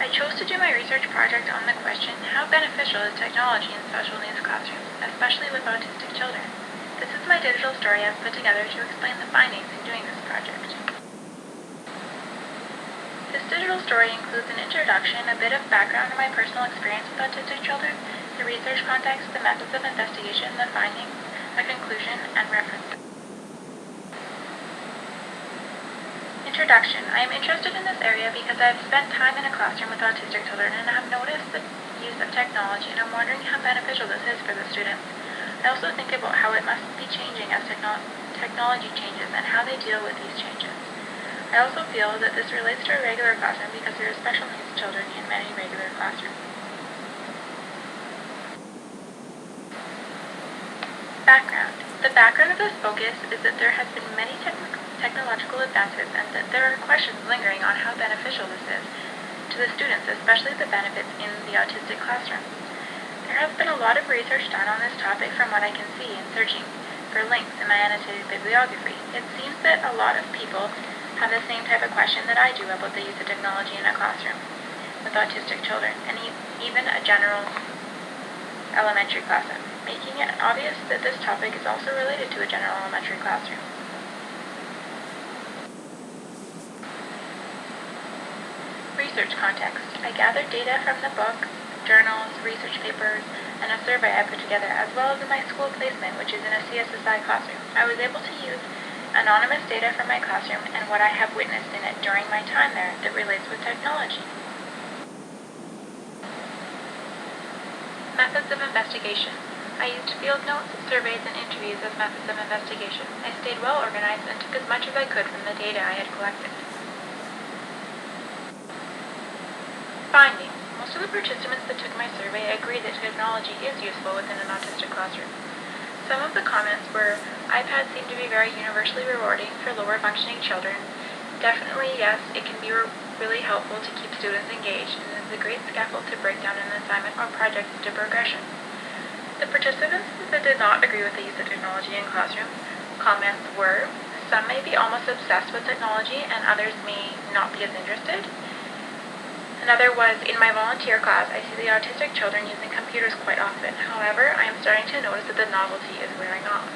I chose to do my research project on the question, how beneficial is technology in special needs classrooms, especially with autistic children? This is my digital story I've put together to explain the findings in doing this project. This digital story includes an introduction, a bit of background on my personal experience with autistic children, the research context, the methods of investigation, the findings, a conclusion, and references. Introduction. I am interested in this area because I have spent time in a classroom with autistic children and have noticed the use of technology, and I'm wondering how beneficial this is for the students. I also think about how it must be changing as technology changes and how they deal with these changes. I also feel that this relates to a regular classroom because there are special needs children in many regular classrooms. Background. The background of this focus is that there has been many technological advances and that there are questions lingering on how beneficial this is to the students, especially the benefits in the autistic classroom. There has been a lot of research done on this topic from what I can see in searching for links in my annotated bibliography. It seems that a lot of people have the same type of question that I do about the use of technology in a classroom with autistic children, and even a general elementary classroom, making it obvious that this topic is also related to a general elementary classroom. Research context. I gathered data from the books, journals, research papers, and a survey I put together, as well as in my school placement, which is in a CSSI classroom. I was able to use anonymous data from my classroom and what I have witnessed in it during my time there that relates with technology. Methods of investigation. I used field notes, surveys, and interviews as methods of investigation. I stayed well organized and took as much as I could from the data I had collected. Findings. Most of the participants that took my survey agreed that technology is useful within an autistic classroom. Some of the comments were, iPads seem to be very universally rewarding for lower functioning children. Definitely, yes, it can be really helpful to keep students engaged and is a great scaffold to break down an assignment or project into progression. The participants that did not agree with the use of technology in classrooms, comments were, some may be almost obsessed with technology and others may not be as interested. Another was, in my volunteer class, I see the autistic children using computers quite often. However, I am starting to notice that the novelty is wearing off.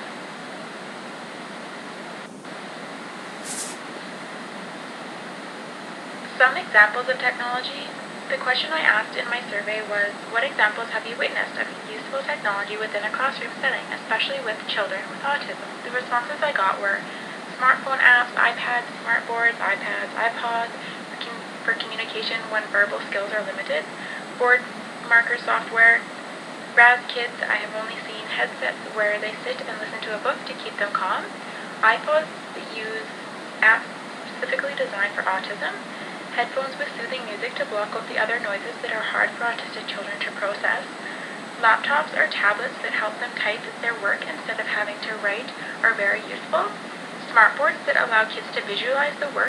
Some examples of technology. The question I asked in my survey was, what examples have you witnessed of useful technology within a classroom setting, especially with children with autism? The responses I got were smartphone apps, iPads, smartboards, iPads, iPods, for communication when verbal skills are limited, board marker software, Raz Kids. I have only seen headsets where they sit and listen to a book to keep them calm, iPods that use apps specifically designed for autism, headphones with soothing music to block out the other noises that are hard for autistic children to process, laptops or tablets that help them type their work instead of having to write are very useful, smartboards that allow kids to visualize the work